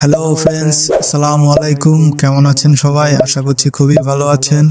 Hello friends, আসসালামু আলাইকুম। কেমন আছেন সবাই? আশা করছি খুবই ভালো আছেন।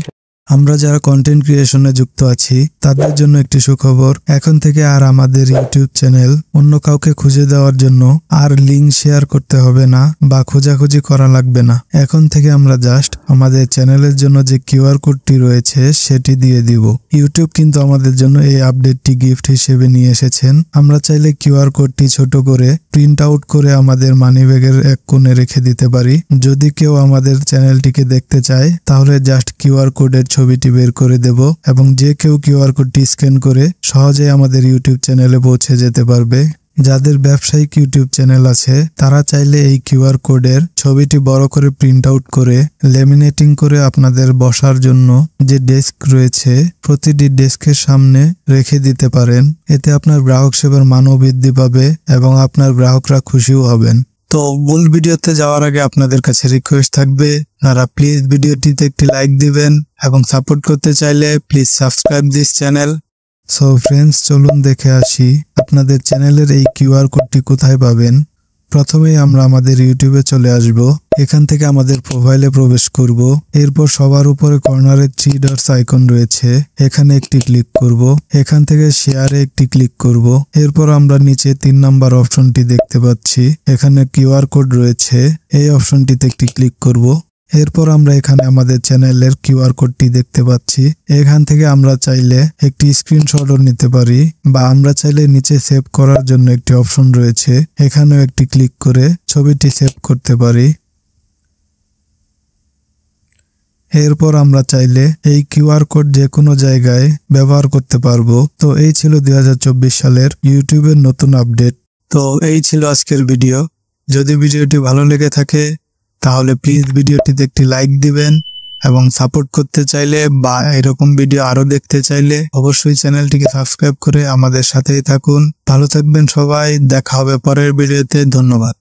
আমরা যারা কন্টেন্ট ক্রিয়েশনে যুক্ত আছি তাদের জন্য একটি সুখবর। এখন থেকে আর আমাদের ইউটিউব চ্যানেল অন্য কাউকে খুঁজে দেওয়ার জন্য আর লিংক শেয়ার করতে হবে না বা খোঁজাখুঁজি করা লাগবে না। এখন থেকে আমরা জাস্ট আমাদের চ্যানেলের জন্য যে কিউআর কোডটি রয়েছে সেটি দিয়ে দিব। ইউটিউব কিন্তু আমাদের জন্য এই আপডেটটি গিফট হিসেবে নিয়ে এসেছেন। আমরা চাইলে কিউআর কোডটি ছোট করে প্রিন্ট আউট করে আমাদের মানিব্যাগের এক কোণে রেখে দিতে পারি। যদি কেউ আমাদের চ্যানেলটিকে দেখতে চায় তাহলে জাস্ট কিউআর কোডের ছবিটি বের করে দেব এবং যে কেউ কিউআর কোডটি স্ক্যান করে সহজে আমাদের ইউটিউব চ্যানেলে পৌঁছে যেতে পারবে। যাদের ব্যবসায়িক ইউটিউব চ্যানেল আছে তারা চাইলে এই কিউআর কোডের ছবিটি বড় করে প্রিন্ট আউট করে ল্যামিনেটিং করে আপনাদের বসার জন্য যে ডেস্ক রয়েছে প্রতিটি ডেস্কের সামনে রেখে দিতে পারেন। এতে আপনার গ্রাহক সেবার মানও বৃদ্ধি পাবে এবং আপনার গ্রাহকরা খুশিও হবেন। তো মূল ভিডিওতে যাওয়ার আগে আপনাদের কাছে রিকোয়েস্ট থাকবে, আপনারা প্লিজ ভিডিওটিতে একটি লাইক দিবেন এবং সাপোর্ট করতে চাইলে please subscribe this channel. So friends, চলুন দেখে আসি আপনাদের চ্যানেলের এই কিউআর কোডটি কোথায় পাবেন। প্রথমেই আমরা আমাদের ইউটিউবে চলে আসব। এখান থেকে আমাদের প্রোফাইলে প্রবেশ করব। এরপর সবার উপরে কর্নারে 3 ডটস আইকন রয়েছে, এখানে একটি ক্লিক করব। এখান থেকে শেয়ারে একটি ক্লিক করব। এরপর আমরা নিচে 3 নাম্বার অপশনটি দেখতে পাচ্ছি, এখানে কিউআর কোড রয়েছে, এই অপশনটিতে একটি ক্লিক করব। এরপর আমরা এখানে আমাদের চ্যানেলের কিউআর কোডটি দেখতে পাচ্ছি। এখান থেকে আমরা চাইলে একটি স্ক্রিনশটও নিতে পারি বা আমরা চাইলে নিচে সেভ করার জন্য একটি অপশন রয়েছে, এখানেও একটি ক্লিক করে ছবিটি সেভ করতে পারি। এরপর আমরা চাইলে এই কিউআর কোড যে কোনো জায়গায় ব্যবহার করতে পারবো। তো এই ছিল 2024 সালের ইউটিউবের নতুন আপডেট। তো এই ছিল আজকের ভিডিও। যদি ভিডিওটি ভালো লেগে থাকে তাহলে প্লিজ ভিডিওটিতে একটি লাইক দিবেন এবং সাপোর্ট করতে চাইলে বা এরকম ভিডিও আরো দেখতে চাইলে অবশ্যই চ্যানেলটিকে সাবস্ক্রাইব করে আমাদের সাথেই থাকুন। ভালো থাকবেন সবাই, দেখা হবে পরের ভিডিওতে। ধন্যবাদ।